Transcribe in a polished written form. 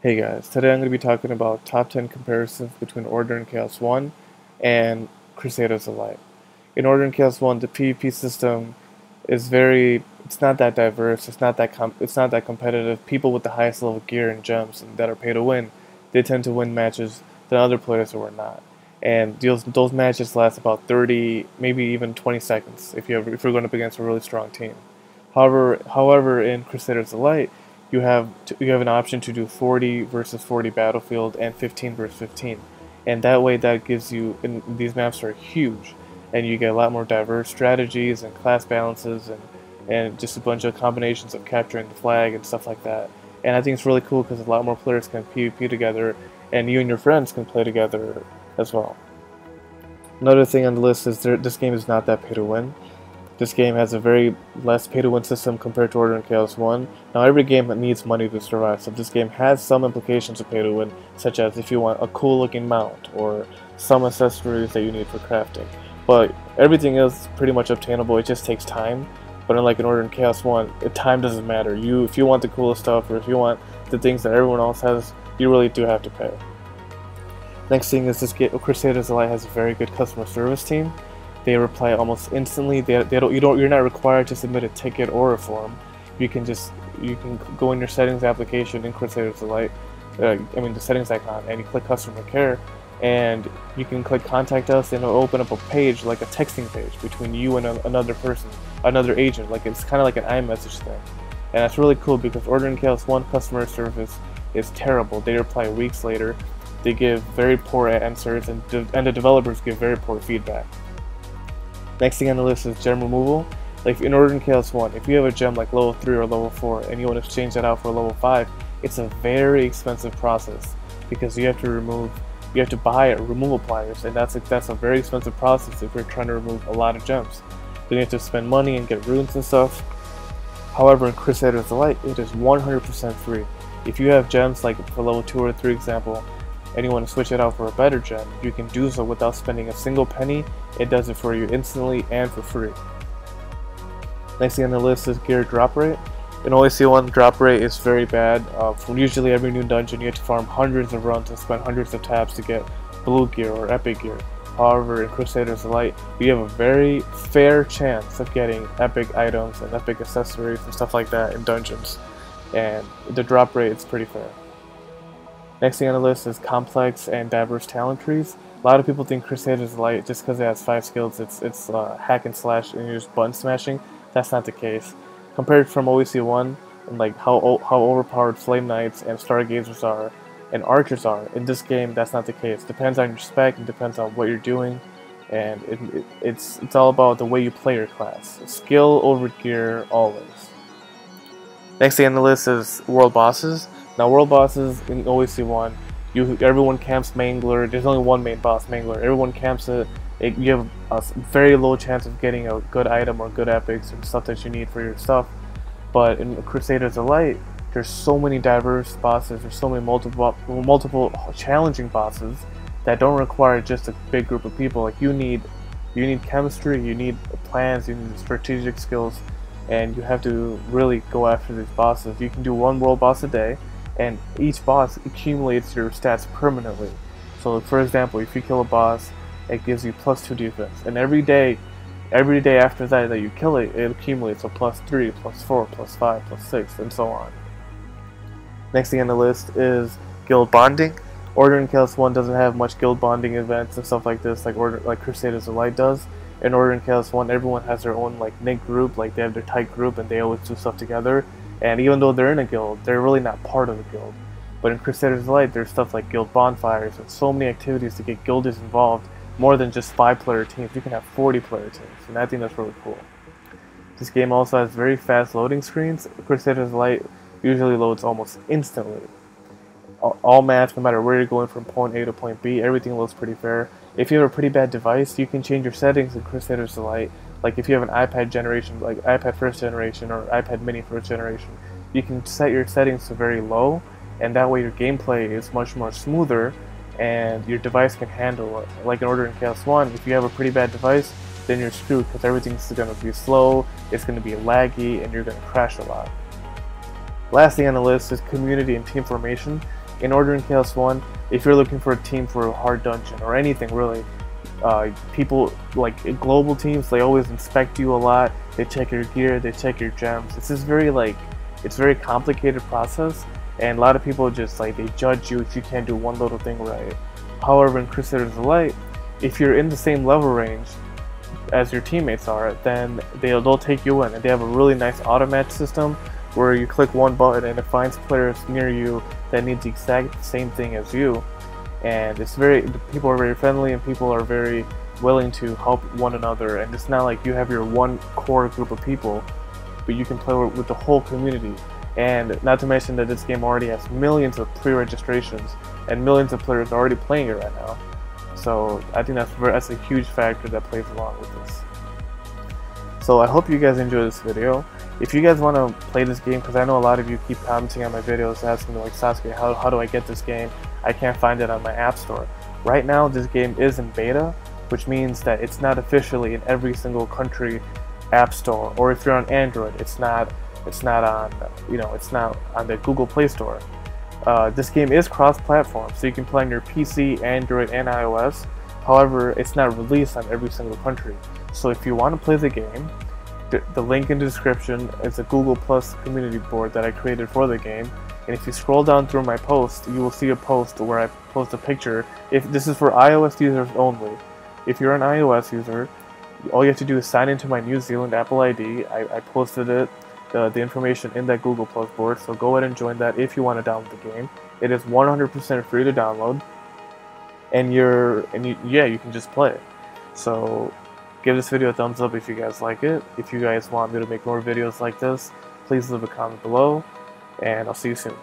Hey guys, today I'm going to be talking about top 10 comparisons between Order and Chaos 1 and Crusaders alike. In Order and Chaos 1, the PvP system is it's not that diverse, it's not that competitive. People with the highest level gear and gems and that are pay to win, they tend to win matches than other players who are not. And those matches last about 30, maybe even 20 seconds if you're going up against a really strong team. However, in Crusaders Elite, you have an option to do 40 versus 40 battlefield and 15 versus 15, and that gives you, and these maps are huge, and you get a lot more diverse strategies and class balances and just a bunch of combinations of capturing the flag and stuff like that. And I think it's really cool because a lot more players can PvP together, and you and your friends can play together as well. Another thing on the list is this game is not that pay to win. This game has a very less pay-to-win system compared to Order and Chaos 1. Now, every game needs money to survive, so this game has some implications of pay-to-win, such as if you want a cool-looking mount, or some accessories that you need for crafting. But everything else is pretty much obtainable, it just takes time. But unlike in Order and Chaos 1, time doesn't matter. If you want the coolest stuff, or if you want the things that everyone else has, you really do have to pay. Next thing is Crusaders Elite has a very good customer service team. They reply almost instantly. You're not required to submit a ticket or a form. You can go in your settings application in Crusaders Elite, the settings icon, and you click customer care, and you can click contact us, and it'll open up a page, like a texting page between you and another person, another agent. Like, it's kind of like an iMessage thing, and that's really cool because Order and Chaos 1 customer service is terrible. They reply weeks later. They give very poor answers, and the developers give very poor feedback. Next thing on the list is gem removal. Like in Order and Chaos 1, if you have a gem like level 3 or level 4 and you want to exchange that out for a level 5, it's a very expensive process because you have to buy removal pliers, and that's a very expensive process if you're trying to remove a lot of gems. Then you have to spend money and get runes and stuff. However, in Crusaders Elite, it is 100% free. If you have gems like for level 2 or 3 example, and you want to switch it out for a better gem, you can do so without spending a single penny. It does it for you instantly and for free. Next thing on the list is gear drop rate. In OAC1, drop rate is very bad. From usually every new dungeon, you have to farm hundreds of runs and spend hundreds of tabs to get blue gear or epic gear. However, in Crusaders Elite, we have a very fair chance of getting epic items and epic accessories and stuff like that in dungeons, and the drop rate is pretty fair. Next thing on the list is complex and diverse talent trees. A lot of people think Crusaders Elite, just because it has 5 skills, it's hack and slash and you're just button smashing. That's not the case. Compared from OEC1, and like how overpowered Flame Knights and Stargazers are, and Archers are, in this game that's not the case. It depends on your spec, and depends on what you're doing, and it's all about the way you play your class. Skill over gear, always. Next thing on the list is world bosses. Now, world bosses in OEC1, everyone camps Mangler. There's only one main boss, Mangler. Everyone camps it. You have a very low chance of getting a good item or good epics or stuff that you need for your stuff. But in Crusaders Elite, there's so many diverse bosses. There's so many multiple challenging bosses that don't require just a big group of people. Like you need chemistry, you need plans, you need strategic skills, and you have to really go after these bosses. You can do one world boss a day, and each boss accumulates your stats permanently. So for example, if you kill a boss, it gives you +2 defense, and every day after that you kill it, it accumulates a +3, +4, +5, +6, and so on. Next thing on the list is guild bonding. Order and Chaos 1 doesn't have much guild bonding events and stuff like this, like Crusaders Elite does. In Order and Chaos 1, everyone has their own knit group, like they have their tight group and they always do stuff together. And even though they're in a guild, they're really not part of the guild. But in Crusaders Elite, there's stuff like guild bonfires and so many activities to get guildies involved. More than just 5-player teams, you can have 40-player teams, and I think that's really cool. This game also has very fast loading screens. Crusaders Elite usually loads almost instantly. All maps, no matter where you're going from point A to point B, everything looks pretty fair. If you have a pretty bad device, you can change your settings in Crusaders Elite. Like if you have an iPad generation, like iPad first generation or iPad mini first generation, you can set your settings to very low, and that way your gameplay is much more smoother and your device can handle it. Like in Order and Chaos 1, if you have a pretty bad device, then you're screwed because everything's going to be slow, it's going to be laggy, and you're going to crash a lot. Last thing on the list is community and team formation. in Order in Chaos 1, if you're looking for a team for a hard dungeon or anything really, people like global teams, they always inspect you a lot. They check your gear, they check your gems. It's just very it's very complicated process, and a lot of people just like they judge you if you can't do one little thing right. However, in Crusaders of the Light, if you're in the same level range as your teammates are, then they'll take you in, and they have a really nice auto-match system where you click one button and it finds players near you that need the exact same thing as you. And it's people are very friendly, and people are very willing to help one another, and it's not like you have your one core group of people, but you can play with the whole community. And not to mention that this game already has millions of pre-registrations and millions of players already playing it right now. So I think that's a huge factor that plays along with this. So I hope you guys enjoy this video. If you guys want to play this game, because I know a lot of you keep commenting on my videos asking me like, Sasuke, how do I get this game? I can't find it on my app store. Right now this game is in beta, which means that it's not officially in every single country app store, or if you're on Android, it's not on it's not on the Google Play Store. This game is cross-platform, so you can play on your PC, Android, and iOS. However, it's not released on every single country. So if you want to play the game, the link in the description is a Google Plus community board that I created for the game. And if you scroll down through my post, you will see a post where I post a picture. If this is for iOS users only. If you're an iOS user, all you have to do is sign into my New Zealand Apple ID. I posted the information in that Google Plus board, so go ahead and join that if you want to download the game. It is 100% free to download, and you can just play it. So give this video a thumbs up if you guys like it. If you guys want me to make more videos like this, please leave a comment below, and I'll see you soon.